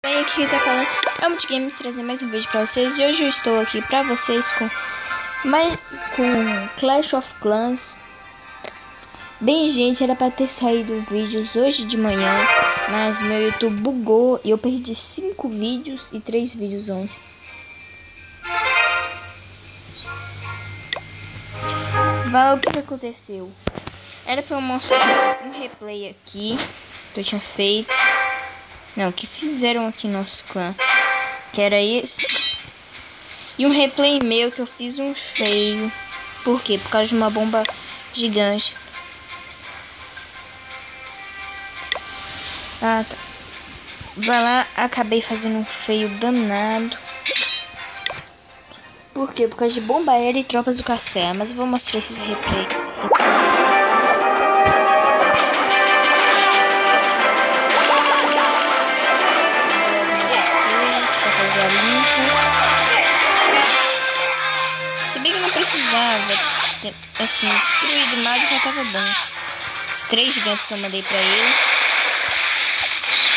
Bem, aqui quem tá falando é o Multigames, trazendo mais um vídeo pra vocês. E hoje eu estou aqui pra vocês com Clash of Clans. Bem, gente, era pra ter saído vídeos hoje de manhã, mas meu YouTube bugou e eu perdi 5 vídeos e 3 vídeos ontem. O que aconteceu? Era pra eu mostrar um replay aqui que eu tinha feito. Não, que fizeram aqui no nosso clã, que era esse. E um replay meu que eu fiz um feio. Por quê? Por causa de uma bomba gigante. Ah, tá. Vai lá, acabei fazendo um feio danado. Por quê? Por causa de bomba aérea e tropas do castelo. Mas eu vou mostrar esses replay. Se bem que não precisava ter, assim, destruído o mago já tava bom. Os 3 gigantes que eu mandei pra ele.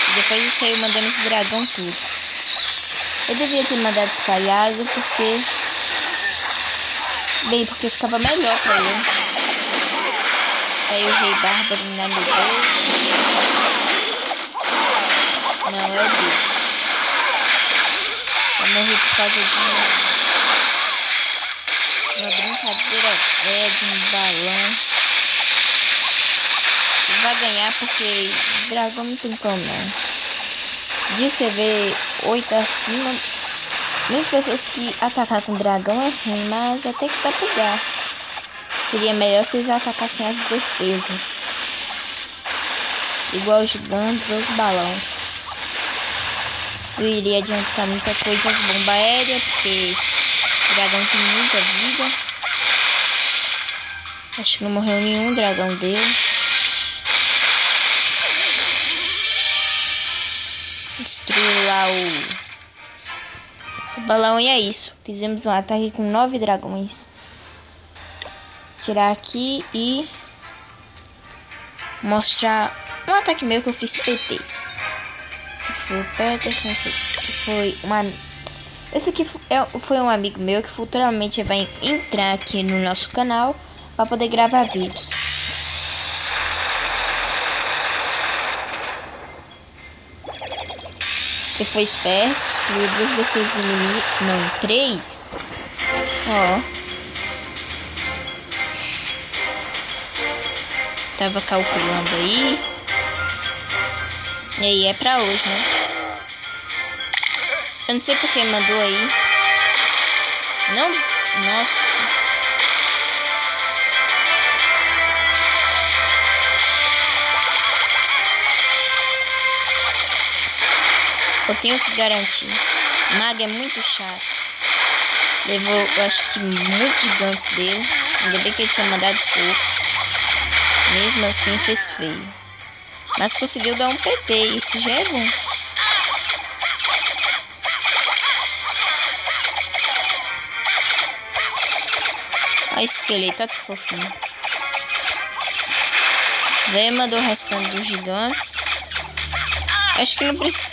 E depois disso aí eu mandando esse dragão tudo. Eu devia ter mandado espalhado porque... Bem, porque ficava melhor pra ele. Aí o rei bárbaro na meu Deus. Não, é o Deus. Eu morri por causa de uma brincadeira velha, de um balão. Vai ganhar porque dragão não tem como não. De você ver 8 acima, muitas pessoas que atacar com dragão é ruim, mas até que dá pro gasto. Seria melhor se eles atacassem as defesas, igual os gigantes ou os balão. Eu iria adiantar muita coisa as bombas aéreas, porque o dragão tem muita vida. Acho que não morreu nenhum dragão dele. Destruiu lá o balão e é isso. Fizemos um ataque com 9 dragões. Tirar aqui e mostrar um ataque meu que eu fiz PT. Esse aqui foi o Peterson, esse aqui foi um amigo meu que futuramente vai entrar aqui no nosso canal para poder gravar vídeos. Ele foi esperto, destruiu 2 defesas inimigos, não, 3. Ó. Tava calculando aí. E aí é pra hoje, né? Eu não sei porque mandou aí. Não, nossa. Eu tenho que garantir. Mago é muito chato. Levou, eu acho que muitos gigantes dele. Ainda bem que ele tinha mandado pouco. Mesmo assim fez feio. Mas conseguiu dar um PT. Isso já é bom. Olha o esqueleto, olha que fofinho. Veio, mandou o restante dos gigantes. Acho que não precisa.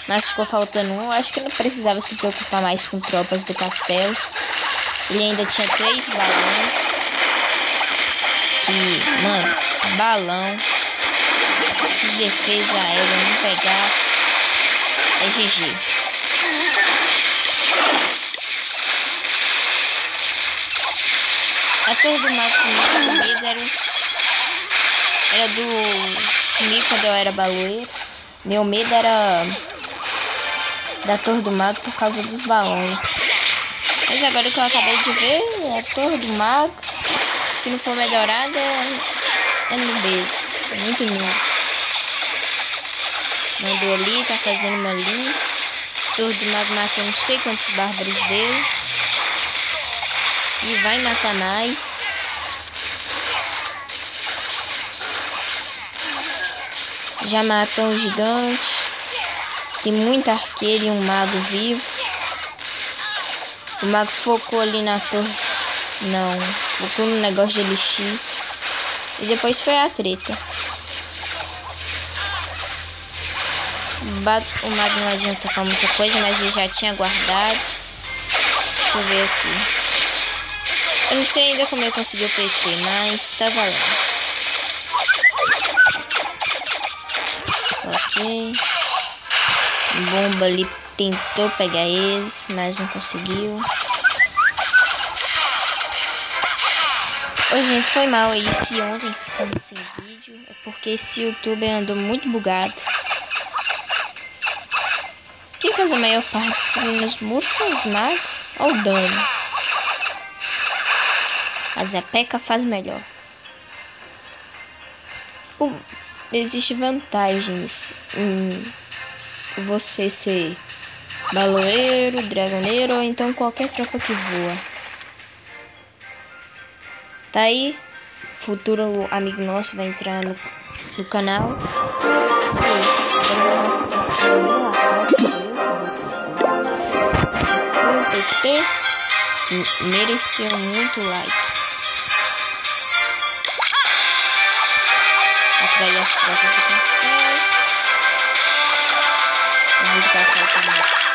Mas ficou faltando um. Acho que não precisava se preocupar mais com tropas do castelo. Ele ainda tinha 3 balões. Que, mano, balão. Se defesa aérea não pegar, é GG. A torre do mago comigo era do... Comigo quando eu era baloeiro. Meu medo era da torre do mago por causa dos balões. Mas agora que eu acabei de ver, a torre do mago, se não for melhorada, é nubes. É muito nulo. Mandou ali, tá fazendo uma linha. Torre do mago matou não sei quantos bárbaros dele. E vai matar mais. Já matou um gigante. Tem muito arqueiro e um mago vivo. O mago focou ali na torre. Não, focou no negócio de elixir. E depois foi a treta. O Mago não adiantou pra muita coisa, mas ele já tinha guardado. Deixa eu ver aqui. Eu não sei ainda como ele conseguiu PT, mas tá valendo. Ok. Bomba ali tentou pegar eles, mas não conseguiu. Oi, gente, foi mal aí se ontem ficamos sem vídeo. É porque esse YouTube andou muito bugado. Quem faz a maior parte destruindo os muros são os magos ou o dano? A Zepeca faz melhor. Existem vantagens em você ser baloeiro, dragoneiro ou então qualquer tropa que voa. Tá aí, futuro amigo nosso vai entrar no canal. PT que mereceu muito like. Atrair as tropas do castelo. O vídeo tá faltando.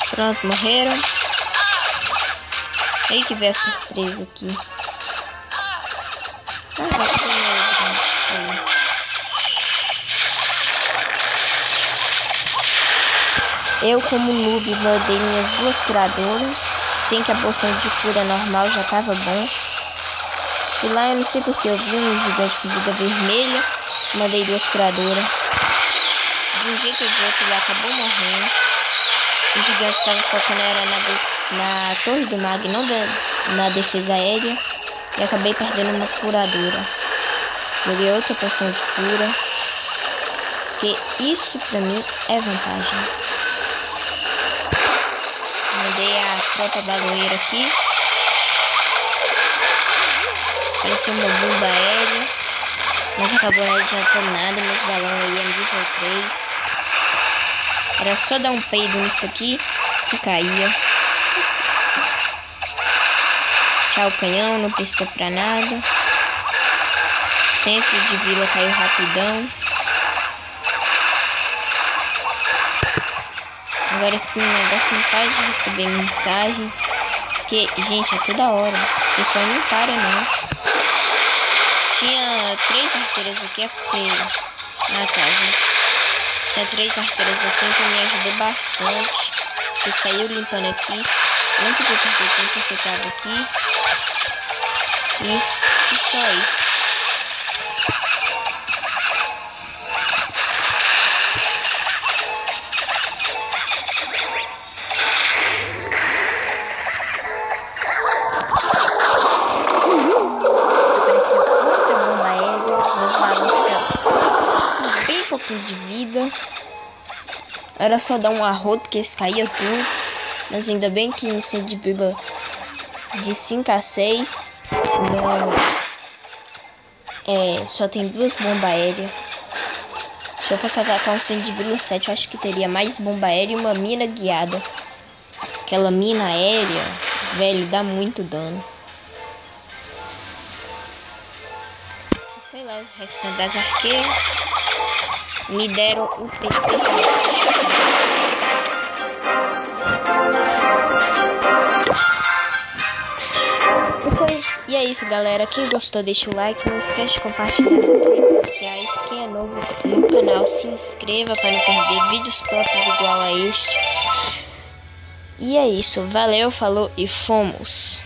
Pronto, morreram. Aí que veio a surpresa aqui. Eu, como noob, mandei minhas 2 curadoras. Sem que a poção de cura normal já tava bom. E lá eu não sei porque eu vi um gigante com vida vermelha. Mandei 2 curadoras. De um jeito ou de outro ele acabou morrendo. O gigante estava focando era na torre do mago, não na defesa aérea. E acabei perdendo uma curadora. Joguei outra poção de cura. Porque isso pra mim é vantagem. Mandei a tropa baloeira aqui. Apareceu uma bomba aérea. Mas acabou não adiantando nada. Meus balões aí é nível 3. Era só dar um peido nisso aqui que caía. Tchau, canhão, não prestou pra nada. Centro de vila caiu rapidão. Agora aqui o negócio não para de receber mensagens. Porque, gente, é toda hora. O pessoal não para, não. Tinha 3 arqueiras aqui, é porque... Ah, tá, gente. Tinha 3 arqueiras aqui, então me ajudou bastante. Porque saiu limpando aqui. Não podia perder tempo porque tava aqui. E isso aí. Apareceu outra bomba aérea. Meus balões ficaram bem pouquinho de vida. Era só dar um arroto que eles caíam tudo. Mas ainda bem que no centro de vila de 5 a 6 só tem 2 bombas aéreas. Se eu fosse atacar um centro de vila 7, eu acho que teria mais bomba aérea e uma mina guiada. Aquela mina aérea, velho, dá muito dano. Foi lá o restante das arqueiras. Me deram o PT. E é isso, galera. Quem gostou, deixa o like. Não esquece de compartilhar nas redes sociais. Quem é novo no canal, se inscreva para não perder vídeos tops igual a este. E é isso. Valeu, falou e fomos!